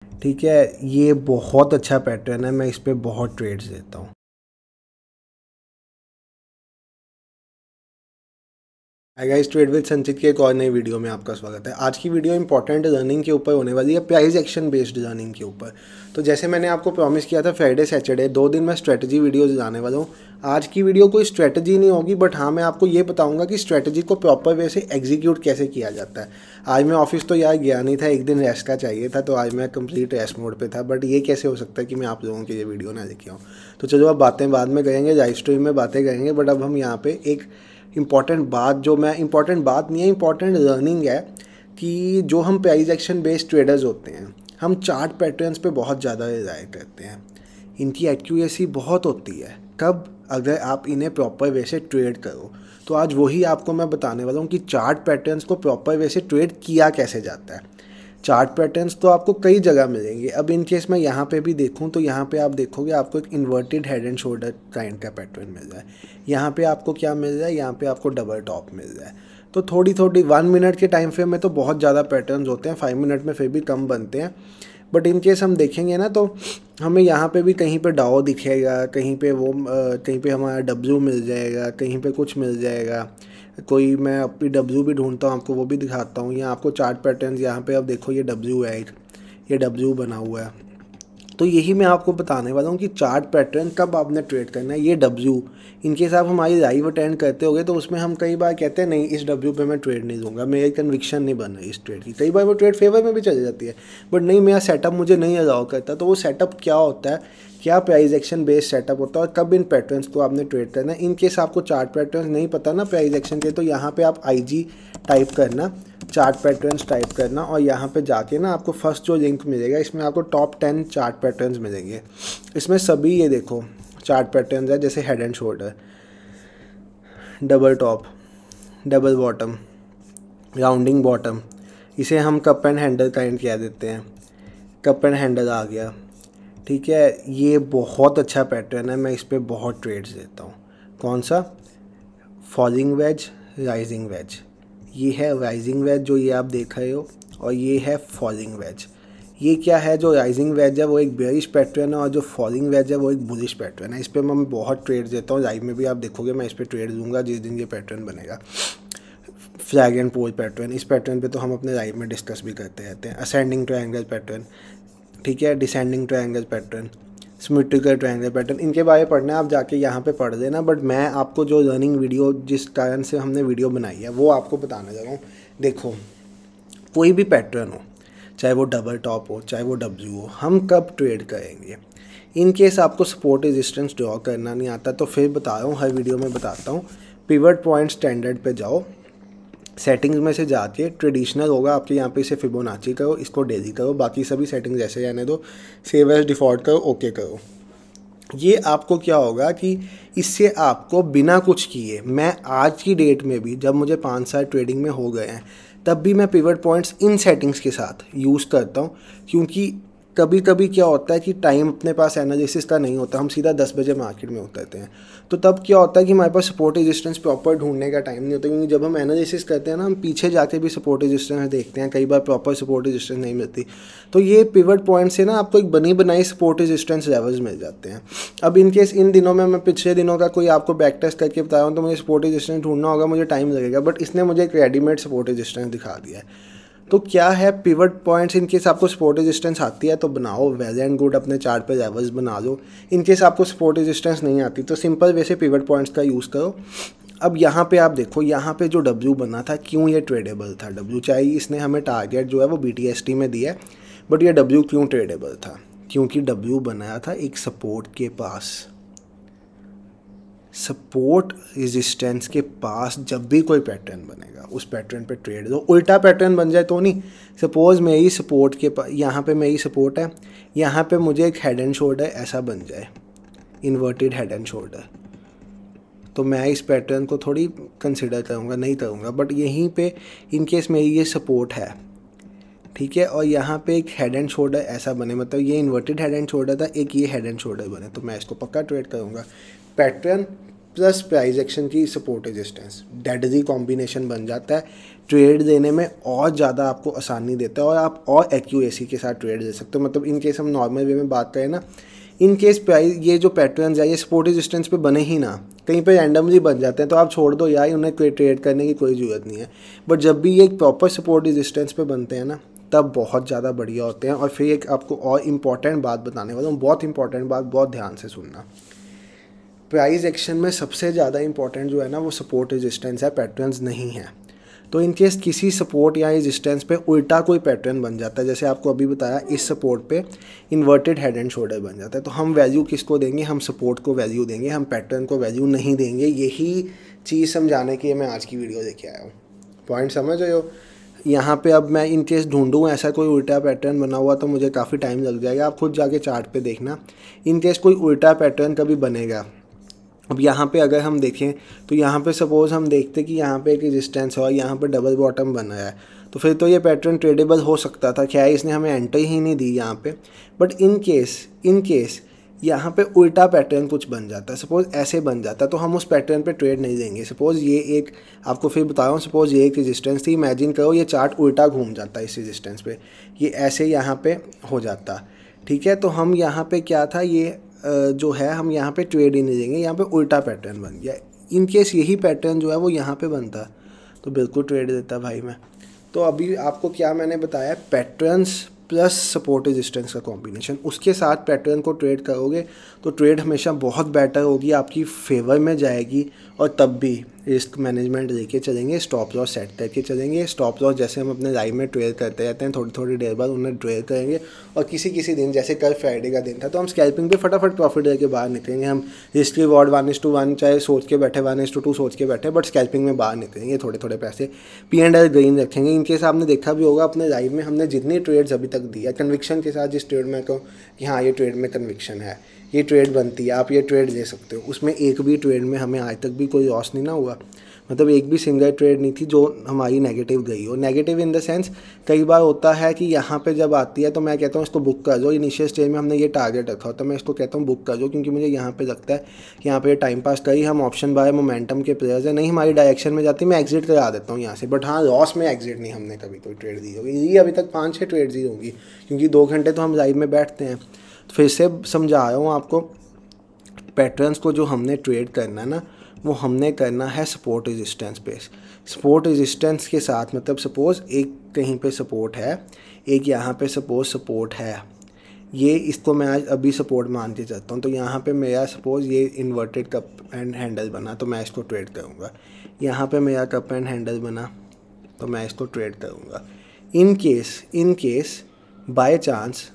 ठीक है, ये बहुत अच्छा पैटर्न है, मैं इस पे बहुत ट्रेड्स देता हूँ। हाय गाइस, ट्रेड विद संचित की एक और नई वीडियो में आपका स्वागत है। आज की वीडियो इंपॉर्टेंट लर्निंग के ऊपर होने वाली है, प्राइस एक्शन बेस्ड लर्निंग के ऊपर। तो जैसे मैंने आपको प्रॉमिस किया था फ्राइडे सैटरडे 2 दिन मैं स्ट्रेटजी वीडियोज लाने वाला हूँ। आज की वीडियो कोई स्ट्रेटजी नहीं होगी, बट हाँ मैं आपको ये बताऊंगा कि स्ट्रेटजी को प्रॉपर वे से एग्जीक्यूट कैसे किया जाता है। आज मैं ऑफिस तो यार गया नहीं था, एक दिन रेस्ट का चाहिए था, तो आज मैं कंप्लीट रेस्ट मोड पे था। बट ये कैसे हो सकता है कि मैं आप लोगों की ये वीडियो ना लेके आऊँ। तो चलो अब बातें बाद में करेंगे, लाइव स्ट्रीम में बातें करेंगे, बट अब हम यहाँ पे एक इम्पॉर्टेंट बात, जो मैं इम्पॉर्टेंट बात नहीं है, इम्पॉर्टेंट लर्निंग है कि जो हम प्राइस एक्शन बेस्ड ट्रेडर्स होते हैं, हम चार्ट पैटर्न्स पे बहुत ज़्यादा रिलाय करते हैं। इनकी एक्यूरेसी बहुत होती है कब, अगर आप इन्हें प्रॉपर वे से ट्रेड करो। तो आज वही आपको मैं बताने वाला हूँ कि चार्ट पैटर्न्स को प्रॉपर वे से ट्रेड किया कैसे जाता है। चार्ट पैटर्न्स तो आपको कई जगह मिलेंगे। अब इन केस मैं यहाँ पे भी देखूँ तो यहाँ पे आप देखोगे आपको एक inverted head and shoulder kind का पैटर्न मिल रहा है। यहाँ पे आपको क्या मिल रहा है, यहाँ पे आपको डबल टॉप मिल रहा है। तो थोड़ी थोड़ी 1 मिनट के टाइम फ्रेम में तो बहुत ज़्यादा पैटर्न्स होते हैं, 5 मिनट में फिर भी कम बनते हैं। बट इन केस हम देखेंगे ना तो हमें यहाँ पे भी कहीं पे डाओ दिखेगा, कहीं पे वो कहीं पे हमारा डब्ल्यू मिल जाएगा, कहीं पे कुछ मिल जाएगा। कोई मैं अपनी डब्ल्यू भी ढूंढता हूँ, आपको वो भी दिखाता हूँ। यहाँ आपको चार्ट पैटर्न्स, यहाँ पे अब देखो ये डब्ल्यू है, ये डब्ल्यू बना हुआ है। तो यही मैं आपको बताने वाला हूँ कि चार्ट पैटर्न कब आपने ट्रेड करना है। ये डब्ल्यू इनकेस आप हमारी लाइव अटेंड करते होगे तो उसमें हम कई बार कहते हैं नहीं इस डब्ल्यू पे मैं ट्रेड नहीं दूंगा, मेरी कन्विक्शन नहीं बन रही इस ट्रेड की। कई बार वो ट्रेड फेवर में भी चली जाती है, बट नहीं मेरा सेटअप मुझे नहीं अलाउ करता। तो वो सेटअप क्या होता है, क्या प्राइस एक्शन बेस्ड सेटअप होता है और कब इन पैटर्न्स को आपने ट्रेड करना है। इन केस आपको चार्ट पैटर्न्स नहीं पता ना प्राइस एक्शन के, तो यहाँ पे आप IG टाइप करना, चार्ट पैटर्न्स टाइप करना, और यहाँ पे जाके ना आपको फर्स्ट जो लिंक मिलेगा इसमें आपको टॉप 10 चार्ट पैटर्न्स मिलेंगे। इसमें सभी ये देखो चार्ट पैटर्न्स है, जैसे head and shoulder, double top, double bottom, rounding bottom. इसे हम कप एंड हैंडल काइंड कह देते हैं। कप एंड हैंडल आ गया, ठीक है। ये बहुत अच्छा पैटर्न है, मैं इस पर बहुत ट्रेड्स देता हूँ। कौन सा, फॉलिंग वेज, राइजिंग वेज। ये है राइजिंग वेज जो ये आप देख रहे हो, और ये है फॉलिंग वेज। ये क्या है, जो राइजिंग वेज है वो एक बेयरिश पैटर्न है, और जो फॉलिंग वेज है वो एक बुलिश पैटर्न है। इस पर मैं बहुत ट्रेड देता हूँ, लाइव में भी आप देखोगे मैं इस पर ट्रेड दूंगा जिस दिन ये पैटर्न बनेगा। फ्लैग एंड पोल पैटर्न, इस पैटर्न पे तो हम अपने लाइव में डिस्कस भी करते रहते हैं। असेंडिंग ट्रायंगल पैटर्न, ठीक है, descending triangle pattern, symmetrical triangle pattern, इनके बारे में पढ़ना है आप जाके यहाँ पे पढ़ लेना। बट मैं आपको जो लर्निंग वीडियो जिस कारण से हमने वीडियो बनाई है वो आपको बताने लगा हूँ। देखो कोई भी पैटर्न हो, चाहे वो डबल टॉप हो, चाहे वो डब्ल्यू हो, हम कब ट्रेड करेंगे। इन केस आपको सपोर्ट रेजिस्टेंस ड्रॉ करना नहीं आता तो फिर बता रहा हूँ, हर वीडियो में बताता हूँ। पिवट पॉइंट स्टैंडर्ड पे जाओ, सेटिंग्स में से जाके ट्रेडिशनल होगा आपके यहाँ पे, इसे फिबोनाची करो, इसको डेली करो, बाकी सभी सेटिंग्स ऐसे रहने दो, सेव एज डिफ़ॉल्ट करो, ओके करो। ये आपको क्या होगा कि इससे आपको बिना कुछ किए, मैं आज की डेट में भी जब मुझे 5 साल ट्रेडिंग में हो गए हैं तब भी मैं पिवट पॉइंट्स इन सेटिंग्स के साथ यूज़ करता हूँ। क्योंकि कभी कभी क्या होता है कि टाइम अपने पास एनालिसिस का नहीं होता, हम सीधा 10 बजे मार्केट में उतरते हैं, तो तब क्या होता है कि हमारे पास सपोर्ट रेजिस्टेंस प्रॉपर ढूंढने का टाइम नहीं होता। क्योंकि जब हम एनालिसिस करते हैं ना, हम पीछे जाके भी सपोर्ट रेजिस्टेंस देखते हैं, कई बार प्रॉपर सपोर्ट रेजिस्टेंस नहीं मिलती। तो ये पिवट पॉइंट से ना आपको एक बनी बनाई सपोर्ट रेजिस्टेंस लेवल्स मिल जाते हैं। अब इन केस इन दिनों में मैं पिछले दिनों का कोई आपको बैक टेस्ट करके बता रहा हूँ तो मुझे सपोर्ट रेजिस्टेंस ढूंढना होगा, मुझे टाइम लगेगा, बट इसने मुझे एक रेडीमेड सपोर्ट रेजिस्टेंस दिखा दिया है। तो क्या है, पिवट पॉइंट्स इन केस आपको सपोर्ट रेजिस्टेंस आती है तो बनाओ, वेल एंड गुड, अपने चार्ट पे लेवल्स बना लो। इन केस आपको सपोर्ट रेजिस्टेंस नहीं आती तो सिंपल वैसे पिवट पॉइंट्स का यूज़ करो। अब यहाँ पे आप देखो, यहाँ पे जो डब्ल्यू बना था, क्यों ये ट्रेडेबल था डब्ल्यू, चाहे इसने हमें टारगेट जो है वो BTST में दिया है, बट ये डब्ल्यू क्यों ट्रेडेबल था, क्योंकि डब्ल्यू बनाया था एक सपोर्ट के पास। सपोर्ट रेजिस्टेंस के पास जब भी कोई पैटर्न बनेगा उस पैटर्न पे ट्रेड दो। उल्टा पैटर्न बन जाए तो नहीं, सपोज मेरी सपोर्ट के पास, यहाँ पे मेरी सपोर्ट है, यहाँ पे मुझे एक हेड एंड शोल्डर ऐसा बन जाए, इन्वर्टेड हेड एंड शोल्डर, तो मैं इस पैटर्न को थोड़ी कंसिडर करूँगा, नहीं करूँगा। बट यहीं पे इन केस मेरी ये सपोर्ट है, ठीक है, और यहाँ पे एक हेड एंड शोल्डर ऐसा बने, मतलब ये इन्वर्टेड हेड एंड शोल्डर था, एक ये हेड एंड शोल्डर बने, तो मैं इसको पक्का ट्रेड करूँगा। पैटर्न प्लस प्राइस एक्शन की सपोर्ट रेजिस्टेंस डेडली कॉम्बिनेशन बन जाता है। ट्रेड देने में और ज़्यादा आपको आसानी देता है और आप और एक्यूरेसी के साथ ट्रेड दे सकते हो। मतलब इन केस हम नॉर्मल वे में बात करें ना, इन केस प्राइस ये जो पैटर्न्स है ये सपोर्ट रेजिस्टेंस पे बने ही ना, कहीं पे रैंडमली बन जाते हैं तो आप छोड़ दो यार, उन्हें कोई ट्रेड करने की कोई ज़रूरत नहीं है। बट जब भी ये एक प्रॉपर सपोर्ट रेजिस्टेंस पे बनते हैं ना, तब बहुत ज़्यादा बढ़िया होते हैं। और फिर एक आपको और इम्पॉर्टेंट बात बताने वाला हूँ, बहुत इंपॉर्टेंट बात, बहुत ध्यान से सुनना। प्राइस एक्शन में सबसे ज़्यादा इंपॉर्टेंट जो है ना वो सपोर्ट रेजिस्टेंस है, पैटर्न्स नहीं है। तो इन केस किसी सपोर्ट या रेजिस्टेंस पे उल्टा कोई पैटर्न बन जाता है, जैसे आपको अभी बताया इस सपोर्ट पे इन्वर्टेड हेड एंड शोल्डर बन जाता है, तो हम वैल्यू किसको देंगे? हम सपोर्ट को वैल्यू देंगे, हम पैटर्न को वैल्यू नहीं देंगे। यही चीज़ समझाने के लिए मैं आज की वीडियो लेके आया हूँ। पॉइंट समझ रहे हो? यहाँ पे अब मैं इन केस ढूंढूँ ऐसा कोई उल्टा पैटर्न बना हुआ तो मुझे काफ़ी टाइम लग जाएगा। आप खुद जाके चार्ट पे देखना, इन केस कोई उल्टा पैटर्न कभी बनेगा। अब यहाँ पे अगर हम देखें तो यहाँ पे सपोज़ हम देखते कि यहाँ पे एक रेजिस्टेंस है और यहाँ पे डबल बॉटम बना है, तो फिर तो ये पैटर्न ट्रेडेबल हो सकता था। क्या इसने हमें एंट्री ही नहीं दी यहाँ पे। बट इन केस यहाँ पे उल्टा पैटर्न कुछ बन जाता है, सपोज़ ऐसे बन जाता है, तो हम उस पैटर्न पे ट्रेड नहीं देंगे। सपोज़ ये एक, आपको फिर बता रहा हूँ, सपोज़ ये एक रेजिस्टेंस थी, इमेजिन करो ये चार्ट उल्टा घूम जाता है इस रेजिस्टेंस पे, ये ऐसे यहाँ पे हो जाता, ठीक है। तो हम यहाँ पे क्या था, ये जो है हम यहाँ पे ट्रेड ही नहीं देंगे, यहाँ पे उल्टा पैटर्न बन गया। इन केस यही पैटर्न जो है वो यहाँ पे बनता तो बिल्कुल ट्रेड देता भाई मैं। तो अभी आपको क्या मैंने बताया, पैटर्न्स प्लस सपोर्ट रेजिस्टेंस का कॉम्बिनेशन, उसके साथ पैटर्न को ट्रेड करोगे तो ट्रेड हमेशा बहुत बेटर होगी, आपकी फेवर में जाएगी। और तब भी रिस्क मैनेजमेंट लेके चलेंगे, स्टॉप लॉस सेट करके चलेंगे। स्टॉप लॉस जैसे हम अपने लाइफ में ट्रेड करते रहते हैं, थोड़ी थोड़ी देर बाद उन्हें ट्रेड करेंगे। और किसी दिन, जैसे कल फ्राइडे का दिन था, तो हम स्कैल्पिंग पे फटाफट प्रॉफिट लेके बाहर निकलेंगे। हम रिस्क रिवॉर्ड 1:1 चाहे सोच के बैठे, 1:2 सोच के बैठे, बट स्कैल्पिंग में बाहर निकलेंगे। थोड़े थोड़े पैसे P&L गेन रखेंगे। इनकेस आपने देखा भी होगा अपने लाइफ में, हमने जितनी ट्रेड्स अभी तक दी है कन्विक्शन के साथ, जिस ट्रेड में कहूँ कि हाँ ये ट्रेड में कन्विक्शन है, ये ट्रेड बनती है, आप ये ट्रेड ले सकते हो, उसमें एक भी ट्रेड में हमें आज तक भी कोई लॉस नहीं ना हुआ। मतलब एक भी सिंगल ट्रेड नहीं थी जो हमारी नेगेटिव गई हो। नेगेटिव इन द सेंस, कई बार होता है कि यहाँ पे जब आती है तो मैं कहता हूँ इसको बुक कर दो। इनिशियल स्टेज में हमने ये टारगेट रखा हो तो मैं इसको कहता हूँ बुक कर दो, क्योंकि मुझे यहाँ पे लगता है कि यहाँ पे टाइम पास करी, हम ऑप्शन बाय मोमेंटम के प्लेयर्स है, नहीं हमारी डायरेक्शन में जाती, मैं एग्जिट करा देता हूँ यहाँ से। बट हाँ, लॉस में एग्जिट नहीं हमने कभी कोई ट्रेड दी होगी, ये अभी तक 5-6 ट्रेड दी होंगी, क्योंकि 2 घंटे तो हम लाइव में बैठते हैं। फिर से समझा रहा हूँ आपको, पैटर्न्स को जो हमने ट्रेड करना है ना, वो हमने करना है support resistance base. Support resistance के साथ, मतलब सपोज़ एक कहीं पे सपोर्ट है, एक यहाँ पे सपोज़ सपोर्ट है, ये इसको मैं आज अभी सपोर्ट मान के चलता हूँ। तो यहाँ पे मेरा सपोज़ ये इन्वर्टेड कप एंड हैंडल बना तो मैं इसको ट्रेड करूँगा। यहाँ पे मेरा कप एंड हैंडल बना तो मैं इसको ट्रेड करूँगा। इन केस बाय चांस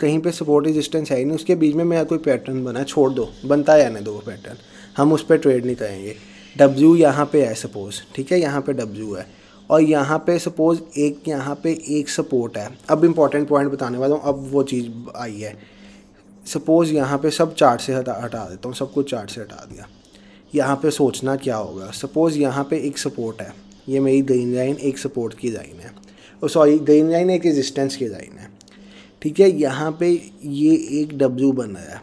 कहीं पे सपोर्ट रेजिस्टेंस है ही नहीं, उसके बीच में मेरा कोई पैटर्न बना, छोड़ दो, बनता है ना 2 पैटर्न, हम उस पर ट्रेड नहीं करेंगे। W यहाँ पे है सपोज़, ठीक है, यहाँ पे W है और यहाँ पे सपोज़ एक यहाँ पे एक सपोर्ट है। अब इंपॉर्टेंट पॉइंट बताने वाला हूँ, अब वो चीज़ आई है। सपोज़ यहाँ पे सब चार्ट से हटा देता हूँ, सब कुछ चार्ट से हटा दिया। यहाँ पे सोचना क्या होगा, सपोज़ यहाँ पे एक सपोर्ट है, ये मेरी ग्रीन लाइन एक सपोर्ट की लाइन है, सॉरी ग्रीन लाइन एक रेजिस्टेंस की लाइन है, ठीक है। यहाँ पे ये एक W बना है,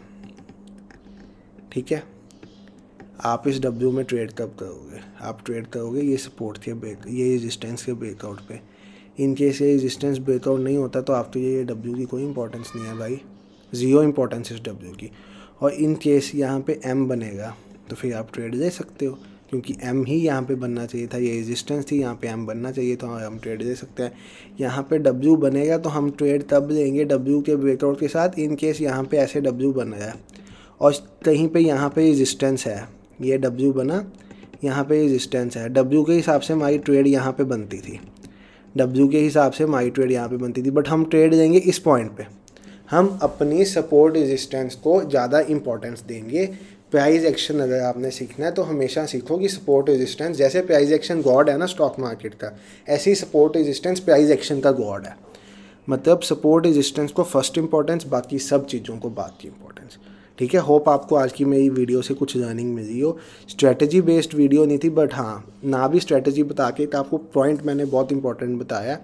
ठीक है। आप इस W में ट्रेड कब करोगे? आप ट्रेड करोगे ये सपोर्ट के ये रेजिस्टेंस के ब्रेकआउट पे। इन केस ये रेजिस्टेंस ब्रेकआउट नहीं होता तो आप तो ये W की कोई इंपॉर्टेंस नहीं है भाई, 0 इंपॉर्टेंस इस W की। और इन केस यहाँ पे M बनेगा तो फिर आप ट्रेड ले सकते हो, क्योंकि M ही यहाँ पे बनना चाहिए था, ये रेजिस्टेंस थी, यहाँ पे M बनना चाहिए तो हम ट्रेड ले सकते हैं। यहाँ पे W बनेगा तो हम ट्रेड तब लेंगे W के ब्रेकआउट के साथ। इन केस यहाँ पे ऐसे W बन रहा है और कहीं पे यहाँ पे रेजिस्टेंस है, ये W बना, यहाँ पे रेजिस्टेंस है, W के हिसाब से हमारी ट्रेड यहाँ पे बनती थी, W के हिसाब से हमारी ट्रेड यहाँ पे बनती थी। बट हम ट्रेड देंगे इस पॉइंट पे, हम अपनी सपोर्ट रेजिस्टेंस को ज़्यादा इंपॉर्टेंस देंगे। प्राइस एक्शन अगर आपने सीखना है तो हमेशा सीखो कि सपोर्ट रेजिस्टेंस, जैसे प्राइस एक्शन गॉड है ना स्टॉक मार्केट का, ऐसे ही सपोर्ट रेजिस्टेंस प्राइस एक्शन का गॉड है। मतलब सपोर्ट रेजिस्टेंस को फर्स्ट इंपॉर्टेंस, बाकी सब चीज़ों को बाद की इंपॉर्टेंस, ठीक है। होप आपको आज की मेरी वीडियो से कुछ लर्निंग मिली हो। स्ट्रेटजी बेस्ड वीडियो नहीं थी, बट हाँ, ना भी स्ट्रेटजी बता के तो आपको पॉइंट मैंने बहुत इंपॉर्टेंट बताया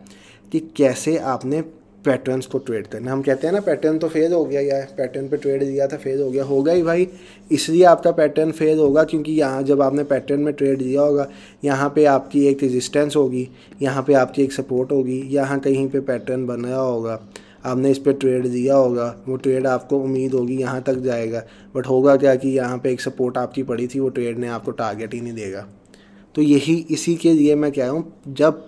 कि कैसे आपने पैटर्न्स को ट्रेड करना। हम कहते हैं ना पैटर्न तो फेल हो गया, या पैटर्न पे ट्रेड दिया था फेल हो गया, होगा ही भाई। इसलिए आपका पैटर्न फेल होगा क्योंकि यहाँ जब आपने पैटर्न में ट्रेड दिया होगा, यहाँ पे आपकी एक रेजिस्टेंस होगी, यहाँ पे आपकी एक सपोर्ट होगी, यहाँ कहीं पे पैटर्न बनाया होगा, आपने इस पर ट्रेड दिया होगा, वो ट्रेड आपको उम्मीद होगी यहाँ तक जाएगा, बट होगा क्या कि यहाँ पे एक सपोर्ट आपकी पड़ी थी, वो ट्रेड ने आपको टारगेट ही नहीं देगा। तो यही इसी के लिए मैं कह रहा हूँ, जब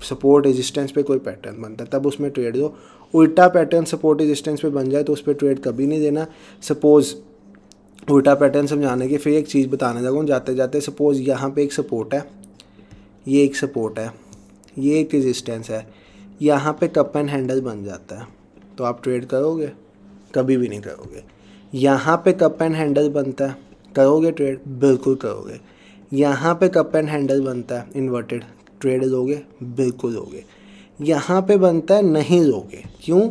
सपोर्ट रेजिस्टेंस पे कोई पैटर्न बनता है तब उसमें ट्रेड दो। उल्टा पैटर्न सपोर्ट रेजिस्टेंस पे बन जाए तो उस पर ट्रेड कभी नहीं देना। सपोज़ उल्टा पैटर्न समझाने के फिर एक चीज़ बताने लगा हूँ जाते जाते। सपोज़ यहाँ पे एक सपोर्ट है, ये एक सपोर्ट है, ये एक रेजिस्टेंस है, यहाँ पे कप एंड हैंडल बन जाता है, तो आप ट्रेड करोगे? कभी भी नहीं करोगे। यहाँ पे कप एंड हैंडल बनता है, करोगे ट्रेड? बिल्कुल करोगे। यहाँ पे कप एंड हैंडल बनता है इन्वर्टेड, ट्रेड लोगे? बिल्कुल लोगे। यहाँ पे बनता है, नहीं लोगे। क्यों?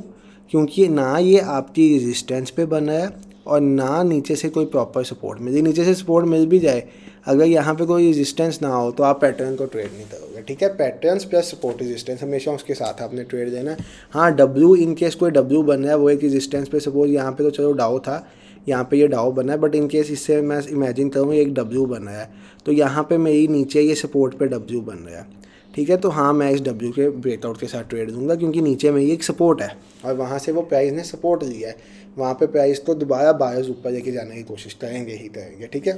क्योंकि ना ये आपकी रेजिस्टेंस पे बना है और ना नीचे से कोई प्रॉपर सपोर्ट मिली। नीचे से सपोर्ट मिल भी जाए, अगर यहाँ पे कोई रेजिस्टेंस ना हो तो आप पैटर्न को ट्रेड नहीं करोगे। ठीक है, पैटर्न्स प्लस सपोर्ट रेजिस्टेंस हमेशा उसके साथ आपने ट्रेड देना। हाँ, डब्ल्यू इन केस कोई डब्ल्यू बन रहा है, वो एक रेजिस्टेंस पे, सपोज यहाँ पे तो चलो डाउ था, यहाँ पे ये डाउ बना है, बट इन केस इससे मैं इमेजिन करूँ एक डब्ल्यू बना है, तो यहाँ पे मेरी नीचे ये सपोर्ट पे डब्ल्यू बन रहा है। ठीक है, तो हाँ मैं इस डब्ल्यू के ब्रेकआउट के साथ ट्रेड दूंगा क्योंकि नीचे में ये एक सपोर्ट है और वहाँ से वो प्राइस ने सपोर्ट लिया है, वहाँ पे प्राइस को दोबारा बायर्स ऊपर लेके जाने की कोशिश करेंगे ही करेंगे। ठीक है,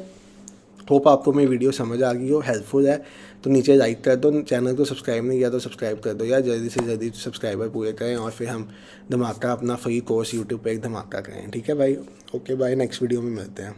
होप आपको मेरी वीडियो समझ आ गई हो, हेल्पफुल है तो नीचे लाइक कर दो, चैनल को सब्सक्राइब नहीं किया तो सब्सक्राइब कर दो यार, जल्दी से जल्दी सब्सक्राइबर पूरे करें और फिर हम धमाका अपना फ्री कोर्स यूट्यूब पे एक धमाका करें। ठीक है भाई, ओके बाय, नेक्स्ट वीडियो में मिलते हैं।